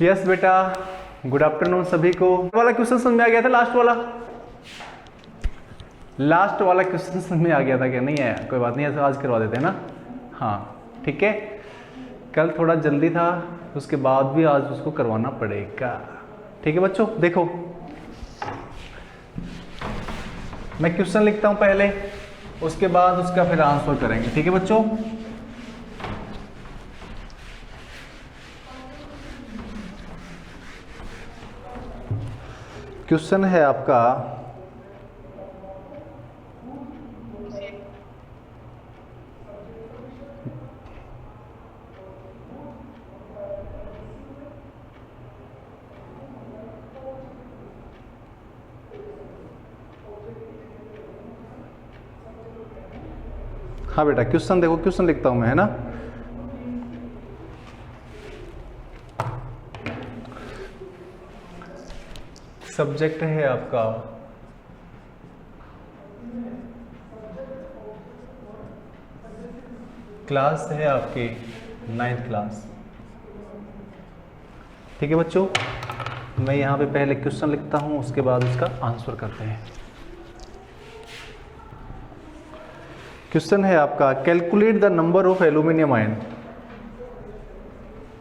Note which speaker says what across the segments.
Speaker 1: Yes बेटा, good afternoon सभी को। वाला क्वेश्चन समझ में आ गया था? लास्ट वाला क्वेश्चन समझ में आ गया था क्या? नहीं आया, कोई बात नहीं, ऐसा आज करवा देते हैं ना। हाँ ठीक है, कल थोड़ा जल्दी था, उसके बाद भी आज उसको करवाना पड़ेगा। ठीक है बच्चों, देखो मैं क्वेश्चन लिखता हूं पहले, उसके बाद उसका फिर आंसर करेंगे। ठीक है बच्चों, क्वेश्चन है आपका हाँ बेटा क्वेश्चन देखो, क्वेश्चन लिखता हूं मैं, है ना। सब्जेक्ट है आपका क्लास है आपकी 9th क्लास। ठीक है बच्चों, मैं यहां पे पहले क्वेश्चन लिखता हूं, उसके बाद उसका आंसर करते हैं। क्वेश्चन है आपका calculate the number of aluminium ion.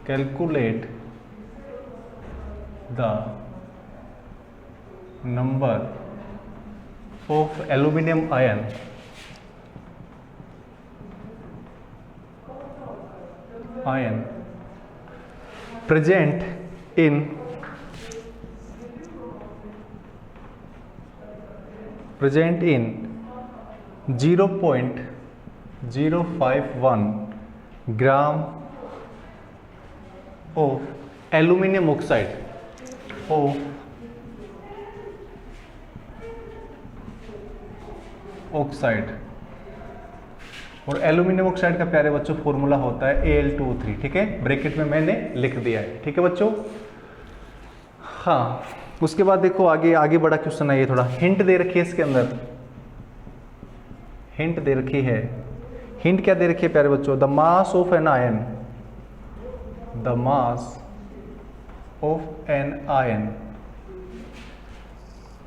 Speaker 1: Calculate the number of aluminium ion present in 0.051 gram of aluminium oxide और एल्यूमिनियम ऑक्साइड का प्यारे बच्चों फॉर्मूला होता है Al2O3। ठीक है, ब्रैकेट में मैंने लिख दिया है। ठीक है बच्चों, हाँ उसके बाद देखो आगे बड़ा क्वेश्चन है। ये थोड़ा हिंट दे रखी है इसके अंदर, हिंट दे रखी है। हिंट क्या दे रखी है प्यारे बच्चों? The mass of an ion, the mass of an ion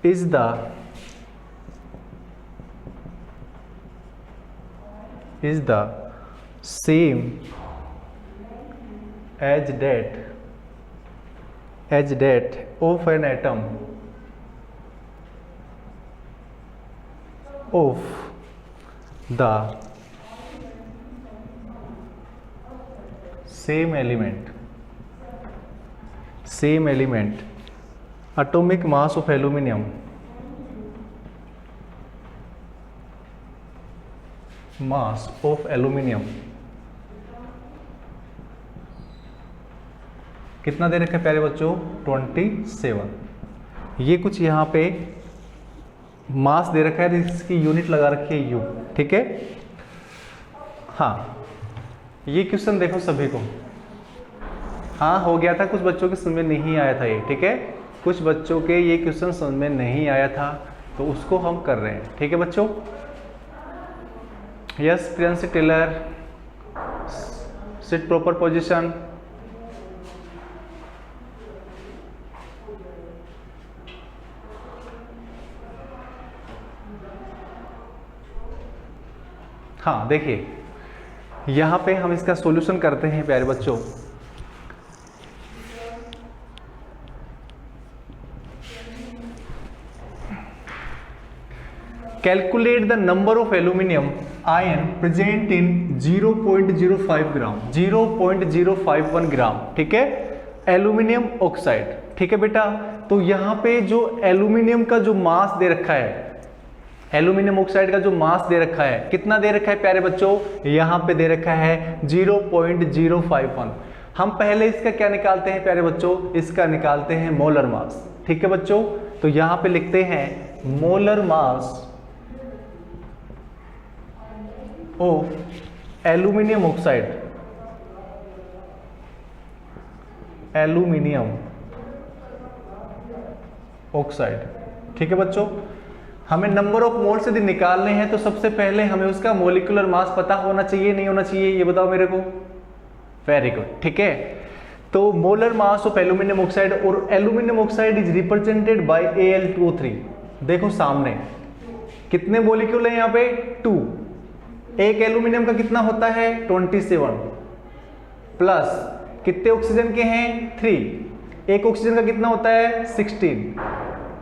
Speaker 1: is the same as that of an atom of the same element atomic mass of aluminum mass of aluminium कितना दे रखा है प्यारे बच्चों? 27। ये कुछ यहाँ पे मास दे रखा है, इसकी यूनिट लगा रखी है U। ठीक है, हाँ ये क्वेश्चन देखो सभी को, हाँ हो गया था, कुछ बच्चों के समझ में नहीं आया था ये। ठीक है, कुछ बच्चों के ये क्वेश्चन समझ में नहीं आया था, तो उसको हम कर रहे हैं। ठीक है बच्चों, yes Priyanshi Tailor, sit proper position. हाँ देखिए, यहां पे हम इसका सॉल्यूशन करते हैं प्यारे बच्चों। Calculate the number of aluminium ion present in 0.05 ग्राम, 0.051 ग्राम। ठीक है, एल्यूमिनियम ऑक्साइड। ठीक है बेटा, तो यहां पे जो एल्यूमिनियम का जो मास दे रखा है, एल्यूमिनियम ऑक्साइड का जो मास दे रखा है, कितना दे रखा है प्यारे बच्चों? यहां पे दे रखा है 0.051। हम पहले इसका क्या निकालते हैं प्यारे बच्चों? इसका निकालते हैं मोलर मास। ठीक है बच्चों, तो यहां पे लिखते हैं molar mass of aluminium oxide, aluminium oxide. ठीक है बच्चों, हमें नंबर ऑफ मोल्स यदि निकालने हैं तो सबसे पहले हमें उसका मोलिकुलर मास पता होना चाहिए, नहीं होना चाहिए? ये बताओ मेरे को। वेरी गुड, ठीक है। तो molar mass of aluminium oxide, और aluminium oxide is represented by Al2O3। देखो सामने कितने मॉलिक्यूल है यहाँ पे 2। एक एल्यूमिनियम का कितना होता है 27 प्लस कितने ऑक्सीजन के हैं 3। एक ऑक्सीजन का कितना होता है 16।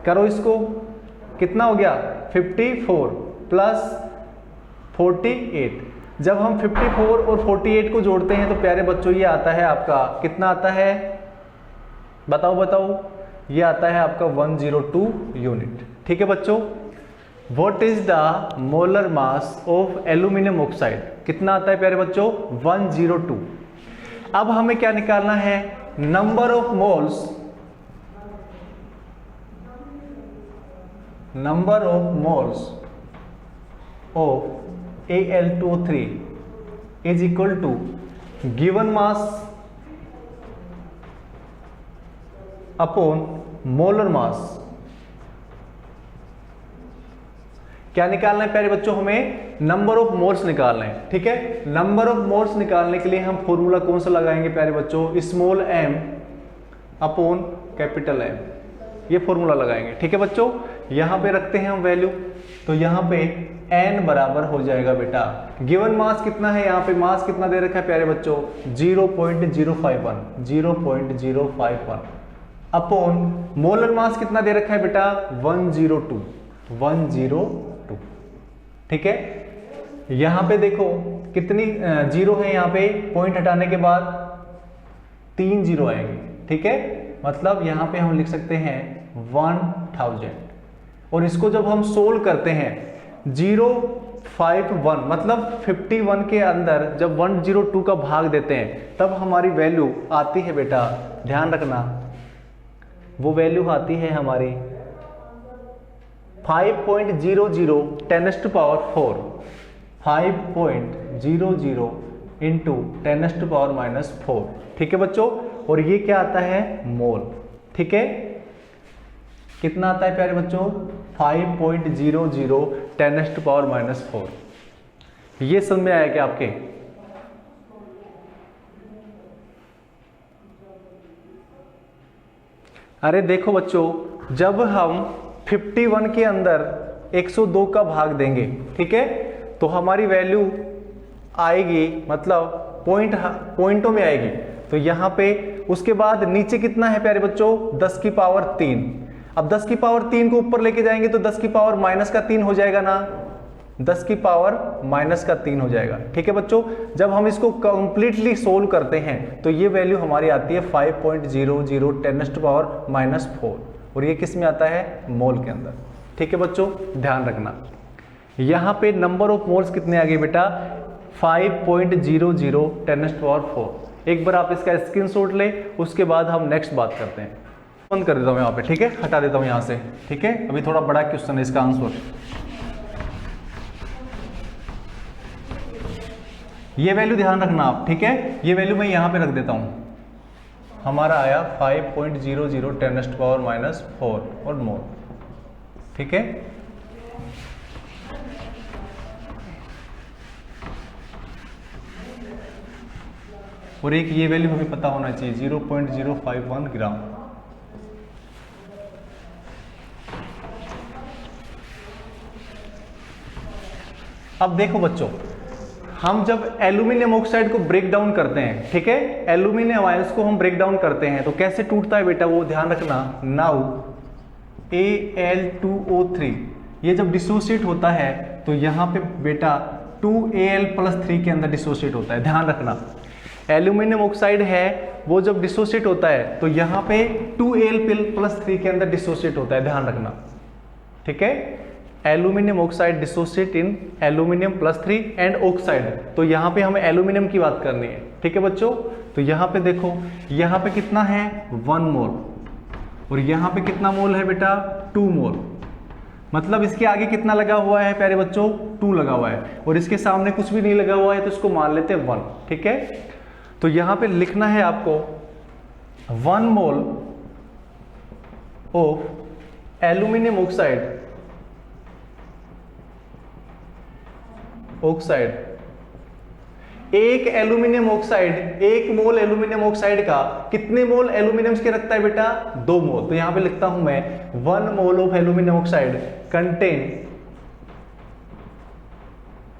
Speaker 1: करो इसको, कितना हो गया 54 प्लस 48। जब हम 54 और 48 को जोड़ते हैं तो प्यारे बच्चों ये आता है आपका, कितना आता है बताओ, ये आता है आपका 102 यूनिट। ठीक है बच्चों, what is the molar mass of aluminium oxide, कितना आता है प्यारे बच्चों 102। अब हमें क्या निकालना है, number of moles of Al2O3 is equal to given mass upon molar mass। क्या निकालना है प्यारे बच्चों, हमें नंबर ऑफ मोल्स निकालना है। ठीक है, नंबर ऑफ मोल्स निकालने के लिए हम फॉर्मूला कौन सा लगाएंगे प्यारे बच्चों, small m upon capital M, ये फॉर्मूला लगाएंगे। ठीक है बच्चों, यहां पे रखते हैं हम वैल्यू, तो यहां पे n बराबर हो जाएगा बेटा, गिवन मास कितना है, यहाँ पे मास कितना दे रखा है प्यारे बच्चों 0.051 अपॉन मोलर मास कितना दे रखा है बेटा 102। ठीक है, यहां पे देखो कितनी जीरो है, यहाँ पे पॉइंट हटाने के बाद 3 जीरो आएंगे। ठीक है, मतलब यहां पे हम लिख सकते हैं 1000। और इसको जब हम सोल्व करते हैं 051 मतलब 51 के अंदर जब 102 का भाग देते हैं तब हमारी वैल्यू आती है बेटा, ध्यान रखना, वो वैल्यू आती है हमारी 5.00 10⁴, 5.00 इंटू 10⁻⁴। ठीक है बच्चों, और ये क्या आता है मोल। ठीक है, कितना आता है प्यारे बच्चों 5.00 10⁻⁴। ये समझ में आया क्या आपके? अरे देखो बच्चों, जब हम 51 के अंदर 102 का भाग देंगे, ठीक है, तो हमारी वैल्यू आएगी, मतलब पॉइंटों में आएगी। तो यहां पे उसके बाद नीचे कितना है प्यारे बच्चों 10 की पावर 3। अब 10 की पावर 3 को ऊपर लेके जाएंगे तो 10 की पावर -3 हो जाएगा ना, 10 की पावर -3 हो जाएगा। ठीक है बच्चों, जब हम इसको कंप्लीटली सोल्व करते हैं तो ये वैल्यू हमारी आती है 5.00 10⁻⁴, और ये किस में आता है मोल के अंदर। ठीक है बच्चों, ध्यान रखना, यहाँ पे नंबर ऑफ मोल्स कितने आ गए बेटा 5.00 10⁴। एक बार आप इसका स्क्रीनशॉट ले, उसके बाद हम नेक्स्ट बात करते हैं। बंद कर देता हूँ यहाँ पे, ठीक है, हटा देता हूँ यहाँ से। ठीक है, अभी थोड़ा बड़ा क्वेश्चन है इसका आंसर। ये वैल्यू ध्यान रखना आप, ठीक है, ये वैल्यू मैं यहाँ पे रख देता हूँ। हमारा आया 5.00 10⁻⁴ और मोल। ठीक है, और एक ये वैल्यू हमें पता होना चाहिए 0.051 ग्राम। अब देखो बच्चों, हम जब एल्यूमिनियम ऑक्साइड को ब्रेक डाउन करते हैं, ठीक है, एल्यूमिनियम आयंस को हम ब्रेक डाउन करते हैं तो कैसे टूटता है बेटा, वो ध्यान रखना। नाउ Al2O3 ये जब डिसोसिएट होता है तो यहाँ पे बेटा 2Al+3 के अंदर डिसोसिएट होता है। ध्यान रखना, एल्यूमिनियम ऑक्साइड है वो जब डिसोसिएट होता है तो यहाँ पे 2Al+3 के अंदर डिसोसिएट होता है, ध्यान रखना। ठीक है, aluminium oxide dissociate in aluminium +3 and oxide, तो यहाँ पे हमें एल्यूमिनियम की बात करनी है। ठीक है बच्चों, तो यहाँ पे देखो, यहाँ पे कितना है 1 मोल, और यहाँ पे कितना मोल है बेटा 2 मोल, मतलब इसके आगे कितना लगा हुआ है प्यारे बच्चों 2 लगा हुआ है, और इसके सामने कुछ भी नहीं लगा हुआ है तो इसको मान लेते हैं 1। ठीक है, तो यहाँ पे लिखना है आपको 1 मोल ऑफ एल्यूमिनियम ऑक्साइड एक एल्यूमिनियम ऑक्साइड, 1 मोल एल्यूमिनियम ऑक्साइड का कितने मोल एल्यूमिनियम के रखता है बेटा? 2 मोल। तो यहां पे लिखता हूं मैं 1 mole of aluminium oxide contain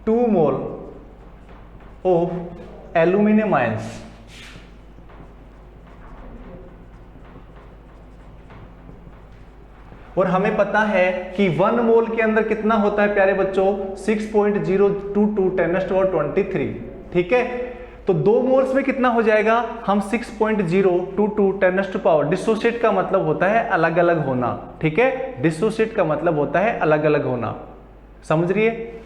Speaker 1: 2 mole of aluminium ions. और हमें पता है कि 1 मोल के अंदर कितना होता है प्यारे बच्चों? 6.022 10⁻23। ठीक है, तो 2 मोल्स में कितना हो जाएगा? हम 6.022 10⁻, डिसोसिएट का मतलब होता है अलग अलग होना। ठीक है, डिसोसिएट का मतलब होता है अलग अलग होना, समझ रही है?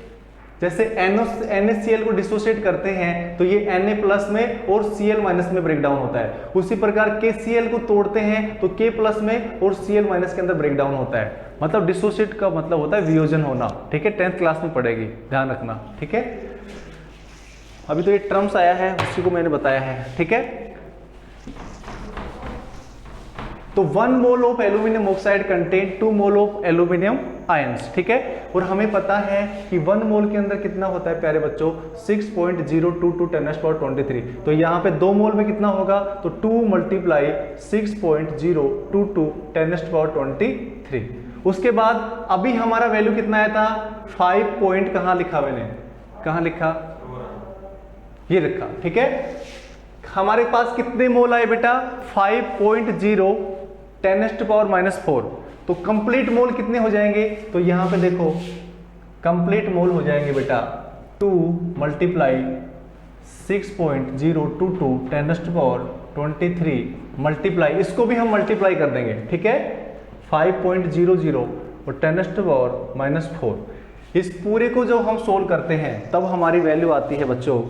Speaker 1: जैसे NaCl को डिसोसिएट करते हैं तो ये Na प्लस में और Cl माइनस में ब्रेक डाउन होता है। उसी प्रकार KCl को तोड़ते हैं तो K प्लस में और Cl माइनस के अंदर ब्रेक डाउन होता है। मतलब डिसोसिएट का मतलब होता है वियोजन होना। ठीक है, 10th क्लास में पढ़ेगी, ध्यान रखना। ठीक है, अभी तो ये टर्म्स आया है, उसी को मैंने बताया है। ठीक है, तो 1 mole of aluminium oxide contain 2 mole of aluminium ions. ठीक है, और हमें पता है कि 1 मोल के अंदर कितना होता है प्यारे बच्चों? 6.022 10⁻23। तो यहाँ पे 2 मोल में कितना होगा? तो 2 × 6.022 10⁻23। उसके बाद अभी हमारा वैल्यू कितना आया था? 5 पॉइंट, कहाँ लिखा मैंने? कहाँ लिखा? ये लिखा। ठीक है, हमारे पास कितने मोल आए बेटा? 5.0 10⁻⁻4। तो कंप्लीट मोल कितने हो जाएंगे? तो यहां पे देखो कंप्लीट मोल हो जाएंगे बेटा 2 × 6.022 10⁻23 मल्टीप्लाई, इसको भी हम मल्टीप्लाई कर देंगे। ठीक है, 5.00 और 10⁻⁻4। इस पूरे को जब हम सोल्व करते हैं तब हमारी वैल्यू आती है बच्चों,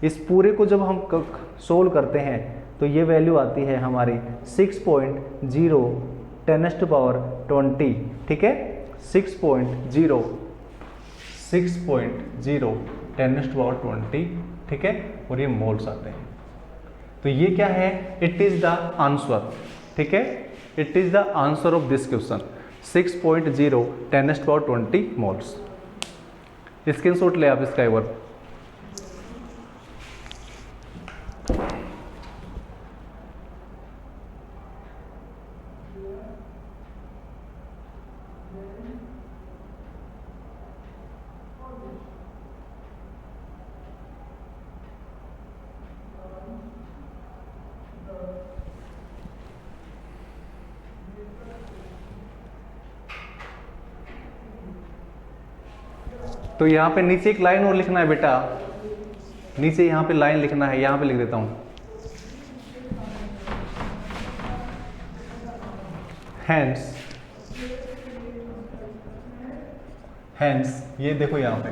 Speaker 1: इस पूरे को जब हम सोल्व करते हैं तो ये वैल्यू आती है हमारी 6.0 10⁻20। ठीक है, 6.0 10⁻20। ठीक है, और ये मोल्स आते हैं। तो ये क्या है? It is the answer. ठीक है, it is the answer of this question, 6.0 10⁻20 moles. Screenshot ले आप इसका एक बार। तो यहाँ पे नीचे एक लाइन और लिखना है बेटा, नीचे यहाँ पे लाइन लिखना है, यहाँ पे लिख देता हूँ। हैंस ये देखो यहाँ पे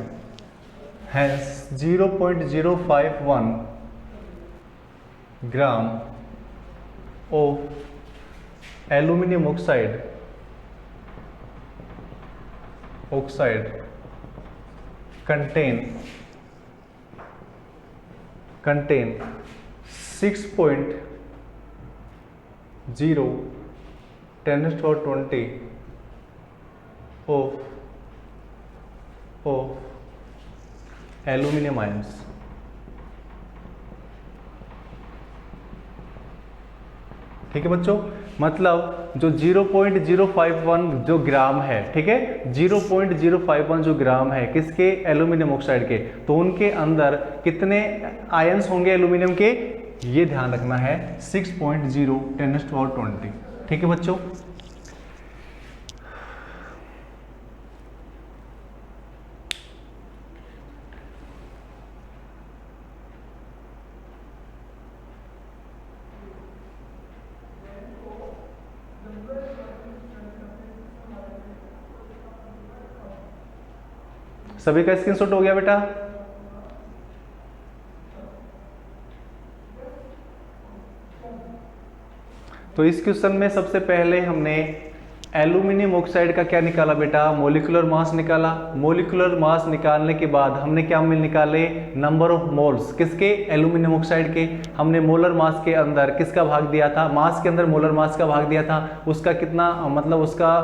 Speaker 1: has 0.051 gram of aluminium oxide contain 6.0 10⁻20 of aluminium ions. ठीक है बच्चों, मतलब जो 0.051 जो ग्राम है, ठीक है, 0.051 जो ग्राम है किसके? एल्यूमिनियम ऑक्साइड के, तो उनके अंदर कितने आयंस होंगे एल्यूमिनियम के? ये ध्यान रखना है 6.0 10⁻20। ठीक है बच्चों, सभी का स्क्रीनशॉट हो गया बेटा? तो इस क्वेश्चन में सबसे पहले हमने एल्यूमिनियम ऑक्साइड का क्या निकाला बेटा? मोलिकुलर मास निकाला। मोलिकुलर मास निकालने के बाद हमने क्या निकाले? Number of moles. किसके? एल्यूमिनियम ऑक्साइड के। हमने मोलर मास के अंदर किसका भाग दिया था? मास के अंदर मोलर मास का भाग दिया था। उसका कितना, मतलब उसका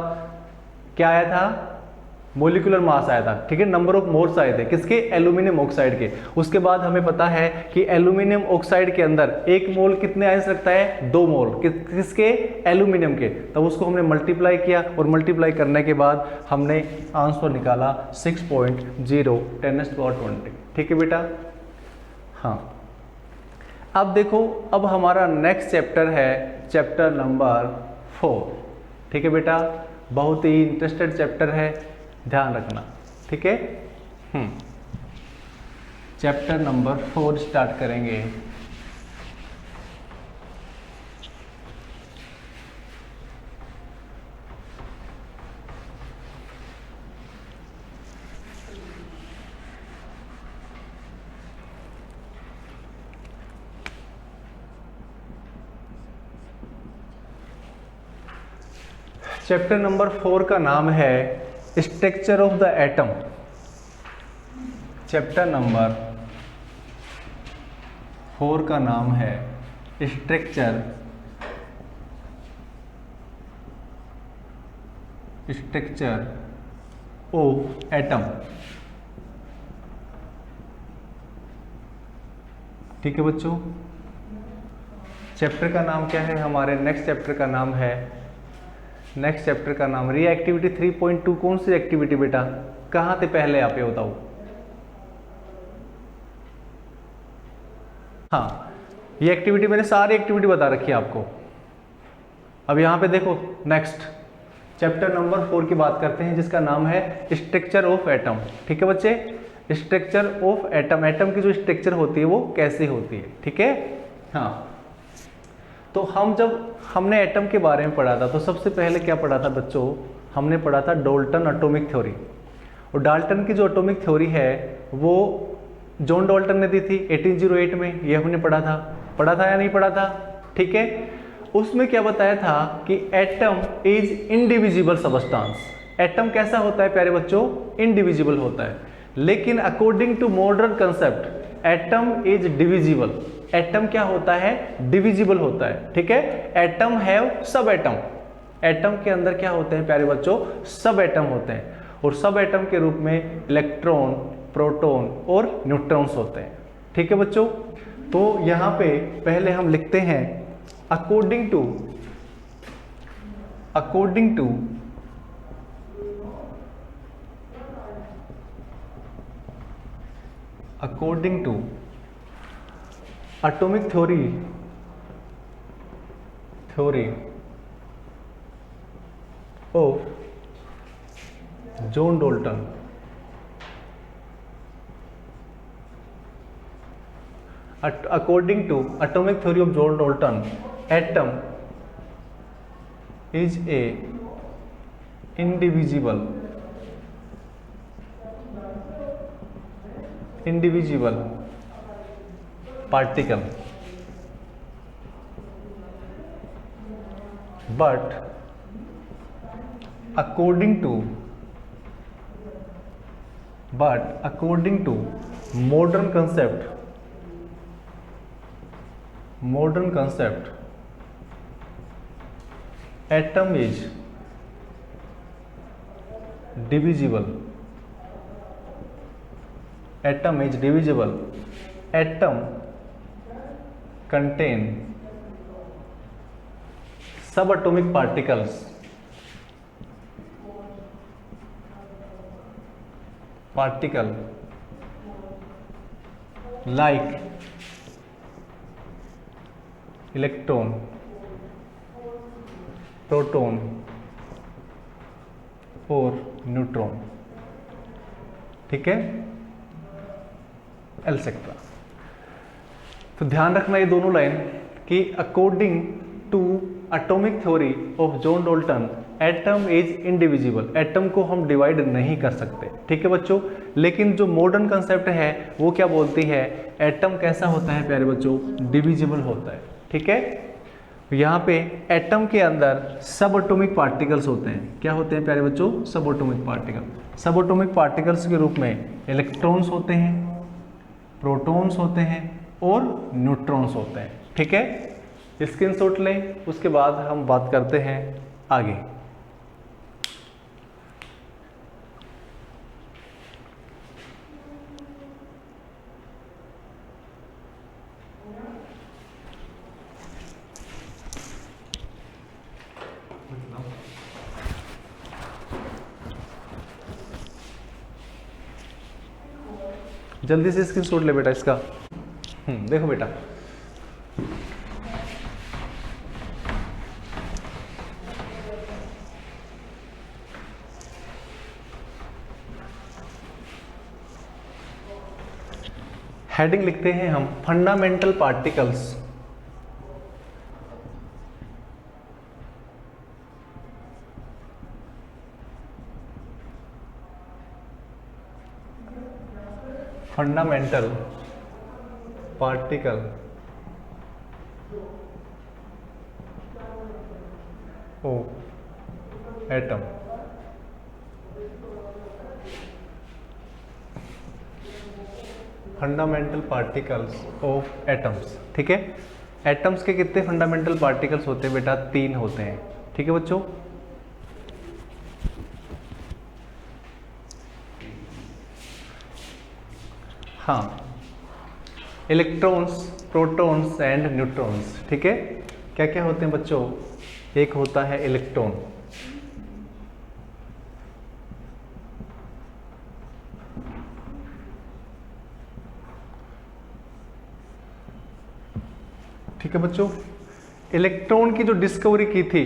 Speaker 1: क्या आया था? मोलिकुलर मास आया था, ठीक है, नंबर ऑफ मोल्स आए थे किसके, एल्यूमिनियम ऑक्साइड के। उसके बाद हमें पता है कि एल्यूमिनियम ऑक्साइड के अंदर एक मोल कितने आयंस रखता है, 2 मोल किसके, एल्यूमिनियम के। तब उसको हमने मल्टीप्लाई किया और मल्टीप्लाई करने के बाद हमने आंसर निकाला 6.0 10⁻20। ठीक है बेटा। हाँ, अब देखो, अब हमारा नेक्स्ट चैप्टर है चैप्टर नंबर 4। ठीक है बेटा, बहुत ही इंटरेस्टेड चैप्टर है, ध्यान रखना। ठीक है, चैप्टर नंबर 4 स्टार्ट करेंगे। चैप्टर नंबर 4 का नाम है structure of the atom. Chapter number 4 का नाम है स्ट्रक्चर ऑफ एटम। ठीक है बच्चों, चैप्टर का नाम क्या है, हमारे नेक्स्ट चैप्टर का नाम है, नेक्स्ट चैप्टर का नाम रिएक्टिविटी 3.2। कौन सी एक्टिविटी बेटा, कहाँ थे पहले आप ये बताओ। हाँ, ये एक्टिविटी मैंने सारी एक्टिविटी बता रखी है आपको। अब यहाँ पे देखो, नेक्स्ट चैप्टर नंबर 4 की बात करते हैं जिसका नाम है स्ट्रक्चर ऑफ एटम। ठीक है बच्चे, स्ट्रक्चर ऑफ एटम, एटम की जो स्ट्रक्चर होती है वो कैसे होती है। ठीक है। हाँ, तो हमने एटम के बारे में पढ़ा था, तो सबसे पहले क्या पढ़ा था बच्चों, हमने पढ़ा था डाल्टन एटॉमिक थ्योरी। और डाल्टन की जो एटॉमिक थ्योरी है वो जॉन डाल्टन ने दी थी 1808 में, ये हमने पढ़ा था या नहीं पढ़ा था। ठीक है, उसमें क्या बताया था कि atom is indivisible substance. Atom कैसा होता है प्यारे बच्चों, इनडिविजिबल होता है। लेकिन according to modern concept atom is divisible. Atom क्या होता है, डिविजिबल होता है। ठीक है, atom have sub atom. Atom के अंदर क्या होते हैं प्यारे बच्चों, सब एटम होते हैं। और सब एटम के रूप में इलेक्ट्रॉन, प्रोटॉन और न्यूट्रॉन्स होते हैं। ठीक है बच्चों, तो यहां पे पहले हम लिखते हैं according to atomic theory of John Dalton. According to atomic theory of John Dalton, atom is a indivisible particle, but according to modern concept atom is divisible. Atom contain subatomic particles like electron, proton और neutron. ठीक है, etcetera. तो ध्यान रखना ये दोनों line कि according to atomic theory of John Dalton atom is indivisible. Atom को हम डिवाइड नहीं कर सकते। ठीक है बच्चों, लेकिन जो मॉडर्न कंसेप्ट है वो क्या बोलती है, एटम कैसा होता है प्यारे बच्चों, डिविजिबल होता है। ठीक है, यहाँ पे एटम के अंदर सब एटॉमिक पार्टिकल्स होते हैं। क्या होते हैं प्यारे बच्चों, सब एटॉमिक पार्टिकल। सब एटॉमिक पार्टिकल्स के रूप में इलेक्ट्रॉन्स होते हैं, प्रोटॉन्स होते हैं और न्यूट्रॉन्स होते हैं। ठीक है, स्क्रीनशॉट लें, उसके बाद हम बात करते हैं आगे। जल्दी से स्क्रीनशॉट ले बेटा इसका। देखो बेटा, हेडिंग लिखते हैं हम fundamental particles. Fundamental particle of atom. Fundamental particles of atoms, ठीक है। एटम्स के कितने फंडामेंटल पार्टिकल्स होते हैं बेटा? 3 होते हैं, ठीक है बच्चों। हाँ, इलेक्ट्रॉन्स, प्रोटॉन्स एंड न्यूट्रॉन्स, ठीक है। क्या क्या होते हैं बच्चों? एक होता है इलेक्ट्रॉन, ठीक है बच्चों। इलेक्ट्रॉन की जो डिस्कवरी की थी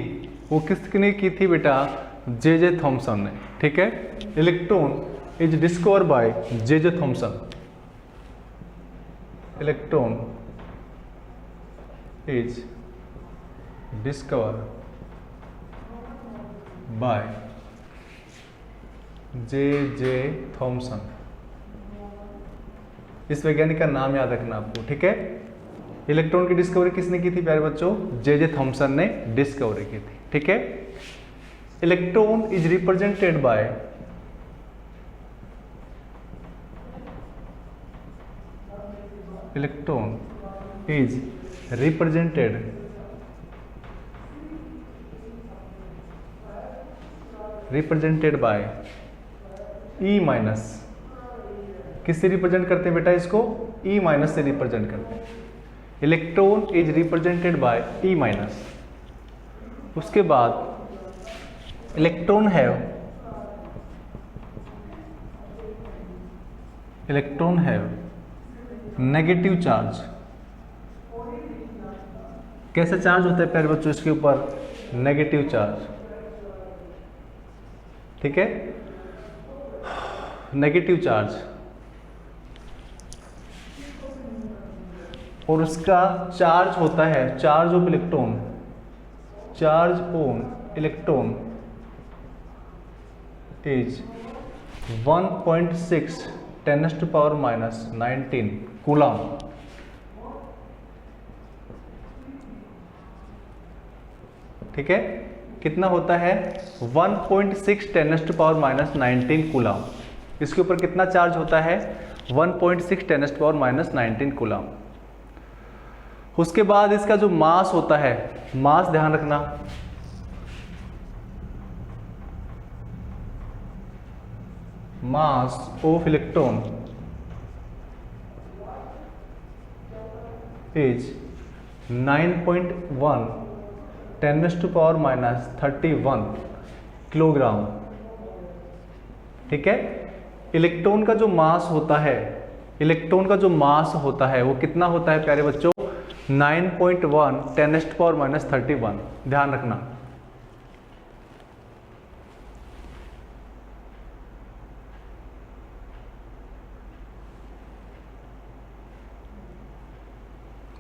Speaker 1: वो किसने की थी बेटा? जे थॉमसन ने, ठीक है। Electron is discover by J Thomson. Electron is discover by J Thomson. इस वैज्ञानिक का नाम याद रखना आपको, ठीक है। इलेक्ट्रॉन की डिस्कवरी किसने की थी प्यारे बच्चों? जे थॉमसन ने डिस्कवरी की थी, ठीक है। Electron is represented bye electron is represented bye E minus. किससे रिप्रेजेंट करते हैं बेटा इसको? ई माइनस से रिप्रेजेंट करते हैं। Electron is represented bye E minus. उसके बाद इलेक्ट्रॉन हैव नेगेटिव चार्ज। कैसा चार्ज होता है प्यारे बच्चों इसके ऊपर? नेगेटिव चार्ज, ठीक है। नेगेटिव चार्ज, और उसका चार्ज होता है charge of electron. Charge on electron is 1.6 10⁻⁻⁹ coulomb, ठीक है। कितना होता है? 1.6 10⁻⁻⁹ कूलम। इसके ऊपर कितना चार्ज होता है? 1.6 10⁻⁻⁹ कूलम। उसके बाद इसका जो मास होता है, मास ध्यान रखना, mass of electron is 9.1 10⁻31 kilogram, ठीक है। इलेक्ट्रॉन का जो मास होता है, इलेक्ट्रॉन का जो मास होता है वो कितना होता है प्यारे बच्चों? 9.1 10⁻31। ध्यान रखना।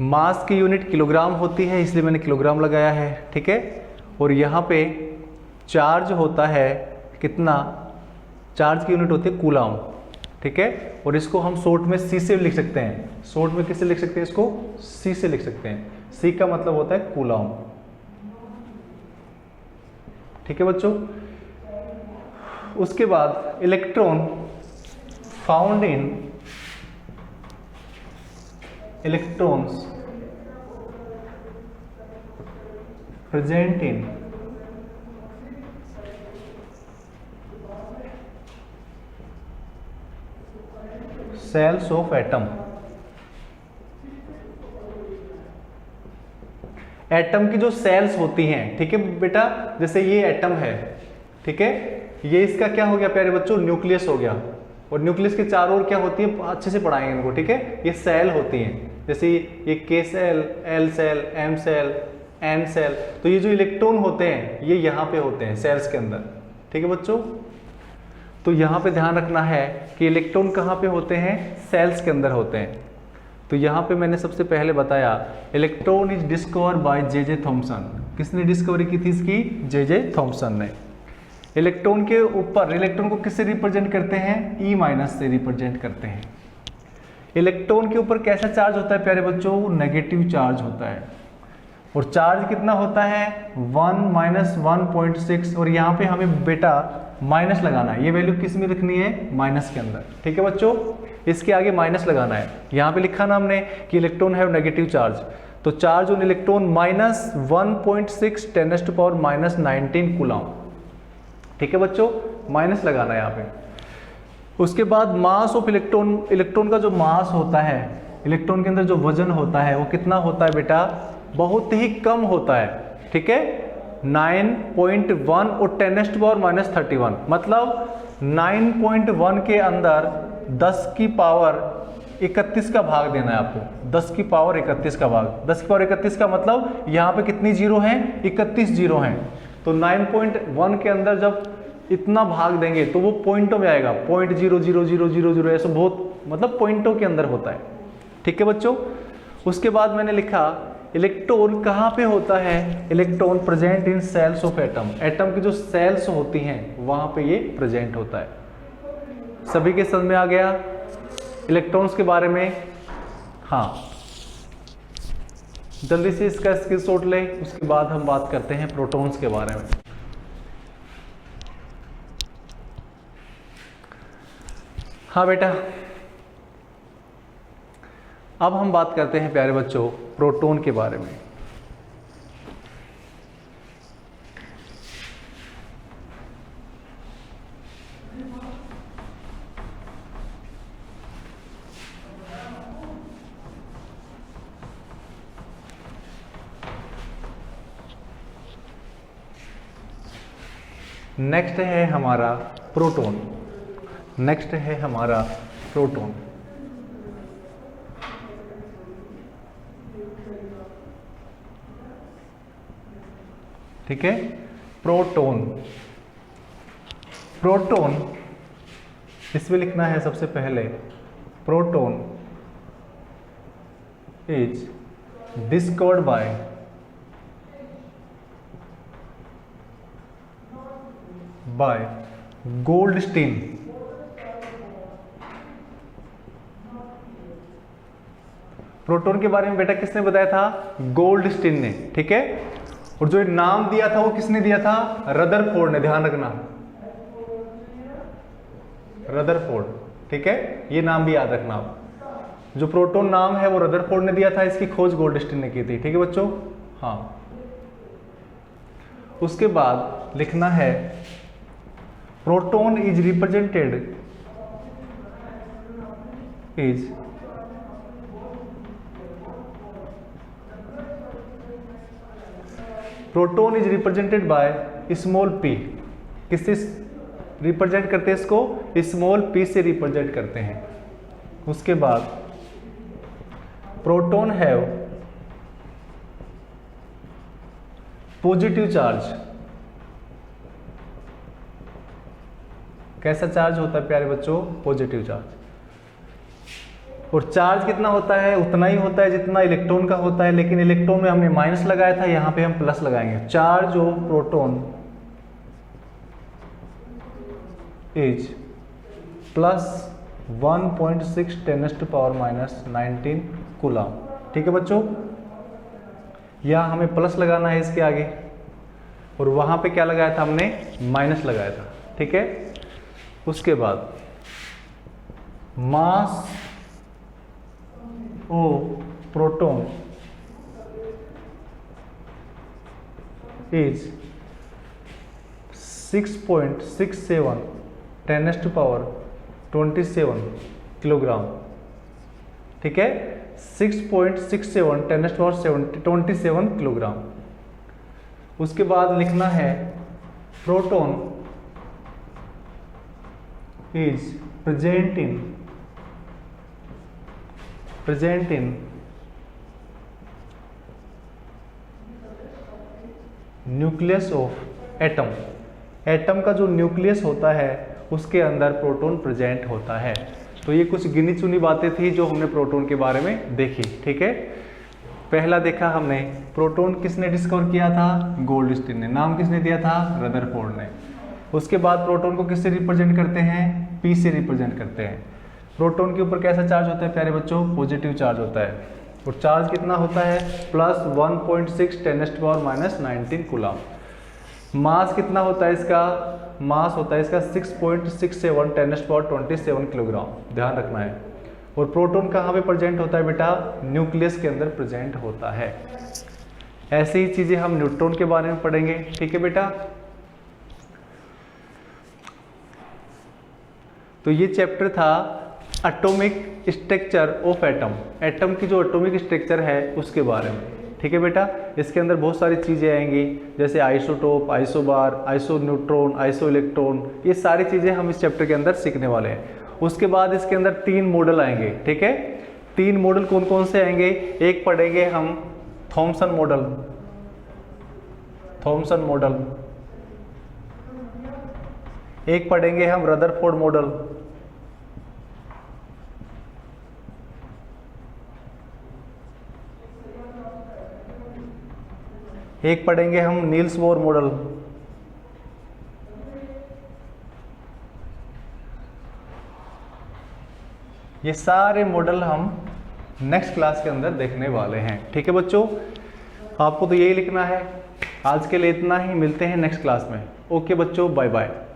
Speaker 1: मास की यूनिट किलोग्राम होती है, इसलिए मैंने किलोग्राम लगाया है, ठीक है। और यहाँ पे चार्ज होता है कितना? चार्ज की यूनिट होती है कूलम, ठीक है। और इसको हम शॉर्ट में सी से लिख सकते हैं। शॉर्ट में किससे लिख सकते हैं इसको? सी से लिख सकते हैं। सी का मतलब होता है कूलम, ठीक है बच्चों। उसके बाद electron found in electrons present in cells of atom। Atom की जो सेल्स होती हैं, ठीक है बेटा, जैसे ये एटम है, ठीक है, ये इसका क्या हो गया प्यारे बच्चों? न्यूक्लियस हो गया। और न्यूक्लियस के चारों ओर क्या होती है, अच्छे से पढ़ाएंगे इनको, ठीक है। ये सेल होती हैं, जैसे ये K shell, L shell, M shell, N shell. तो ये जो इलेक्ट्रॉन होते हैं ये यहाँ पे होते हैं सेल्स के अंदर, ठीक है बच्चों। तो यहाँ पे ध्यान रखना है कि इलेक्ट्रॉन कहाँ पे होते हैं, सेल्स के अंदर होते हैं। तो यहाँ पे मैंने सबसे पहले बताया electron is discover by J Thomson. किसने डिस्कवरी की थी इसकी, जे थॉमसन ने। इलेक्ट्रॉन के ऊपर, इलेक्ट्रॉन को किससे रिप्रेजेंट करते हैं, ई माइनस से रिप्रेजेंट करते हैं। इलेक्ट्रॉन के ऊपर कैसा चार्ज होता है प्यारे बच्चों, नेगेटिव चार्ज होता है। और चार्ज कितना होता है, 1 माइनस 1.6। और यहाँ पे हमें बेटा माइनस लगाना है, ये वैल्यू किस में रखनी है, माइनस के अंदर, ठीक है बच्चों। इसके आगे माइनस लगाना है। यहाँ पे लिखा ना हमने कि इलेक्ट्रॉन हैव नेगेटिव चार्ज, तो charge on electron minus 1.6 10⁻⁻19 coulomb, ठीक है बच्चों, माइनस लगाना है यहाँ पे। उसके बाद मास ऑफ इलेक्ट्रॉन, इलेक्ट्रॉन का जो मास होता है, इलेक्ट्रॉन के अंदर जो वजन होता है वो कितना होता है बेटा, बहुत ही कम होता है, ठीक है, 9.1 और 10⁻31। मतलब 9.1 के अंदर 10 की पावर 31 का भाग देना है आपको, 10 की पावर 31 का भाग। 10 की पावर 31 का मतलब यहाँ पे कितनी जीरो हैं, 31 जीरो हैं। तो 9.1 के अंदर जब इतना भाग देंगे तो वो पॉइंटों में आएगा, 0.00000 ऐसा बहुत, मतलब पॉइंटों के अंदर होता है, ठीक है बच्चों। उसके बाद मैंने लिखा इलेक्ट्रॉन कहाँ पे होता है, electron present in shells of atom. Atom की जो सेल्स होती हैं वहां पे ये प्रेजेंट होता है। सभी के समझ में आ गया इलेक्ट्रॉन्स के बारे में। हाँ, जल्दी से इसका स्क्रीनशॉट ले, उसके बाद हम बात करते हैं प्रोटॉन्स के बारे में। हाँ बेटा, अब हम बात करते हैं प्यारे बच्चों प्रोटॉन के बारे में। नेक्स्ट है हमारा प्रोटॉन, नेक्स्ट है हमारा प्रोटॉन। ठीक है, प्रोटॉन। प्रोटॉन इसमें लिखना है सबसे पहले, proton is discovered by Goldstein. Proton के बारे में बेटा किसने बताया था, गोल्डस्टीन ने, ठीक है। और जो नाम दिया था वो किसने दिया था, रदरफोर्ड ने, ध्यान रखना, रदरफोर्ड, ठीक है, ये नाम भी याद रखना आप। जो प्रोटॉन नाम है वो रदरफोर्ड ने दिया था, इसकी खोज गोल्डस्टीन ने की थी, ठीक है बच्चों। हाँ, उसके बाद लिखना है proton is represented is proton is represented by small P. किससे रिप्रेजेंट करते हैं इसको, स्मॉल पी से रिप्रेजेंट करते हैं। उसके बाद प्रोटॉन हैव पॉजिटिव चार्ज। कैसा चार्ज होता है प्यारे बच्चों, पॉजिटिव चार्ज। और चार्ज कितना होता है, उतना ही होता है जितना इलेक्ट्रॉन का होता है, लेकिन इलेक्ट्रॉन में हमने माइनस लगाया था, यहाँ पे हम प्लस लगाएंगे। Charge of proton is plus 1.6 10⁻⁻19 coulomb, ठीक है बच्चों। यहाँ हमें प्लस लगाना है इसके आगे, और वहाँ पे क्या लगाया था हमने, माइनस लगाया था, ठीक है। उसके बाद मास ओ प्रोटॉन इज 6.67 10⁻27 किलोग्राम, ठीक है, 6.67 10⁻27 किलोग्राम। उसके बाद लिखना है proton is present in nucleus of atom. Atom का जो न्यूक्लियस होता है उसके अंदर प्रोटॉन प्रेजेंट होता है। तो ये कुछ गिनी चुनी बातें थी जो हमने प्रोटॉन के बारे में देखी। ठीक है, पहला देखा हमने प्रोटॉन किसने डिस्कवर किया था, गोल्डस्टीन ने। नाम किसने दिया था, रदरफोर्ड ने। उसके बाद प्रोटॉन को किससे रिप्रेजेंट करते हैं, पी से रिप्रेजेंट करते हैं। प्रोटॉन के ऊपर कैसा चार्ज होता है प्यारे बच्चों, पॉजिटिव चार्ज होता है। और चार्ज कितना होता है, प्लस 1.6 10⁻⁹ कूलम। मास कितना होता है इसका, मास होता है इसका 6.67 10⁻27 किलोग्राम, ध्यान रखना है। और प्रोटॉन कहाँ पे प्रेजेंट होता है बेटा, न्यूक्लियस के अंदर प्रेजेंट होता है। ऐसी ही चीजें हम न्यूट्रॉन के बारे में पढ़ेंगे। ठीक है बेटा, तो ये चैप्टर था atomic structure of atom. Atom की जो एटॉमिक स्ट्रक्चर है उसके बारे में। ठीक है बेटा, इसके अंदर बहुत सारी चीज़ें आएंगी जैसे isotope, isobar, iso neutron, iso electron, ये सारी चीज़ें हम इस चैप्टर के अंदर सीखने वाले हैं। उसके बाद इसके अंदर 3 मॉडल आएंगे। ठीक है, 3 मॉडल कौन कौन से आएंगे, एक पढ़ेंगे हम थॉमसन मॉडल, थॉमसन मॉडल, एक पढ़ेंगे हम रदरफोर्ड मॉडल, एक पढ़ेंगे हम नील्स बोर मॉडल। ये सारे मॉडल हम नेक्स्ट क्लास के अंदर देखने वाले हैं। ठीक है बच्चों, आपको तो यही लिखना है। आज के लिए इतना ही, मिलते हैं नेक्स्ट क्लास में। ओके बच्चों, बाय बाय।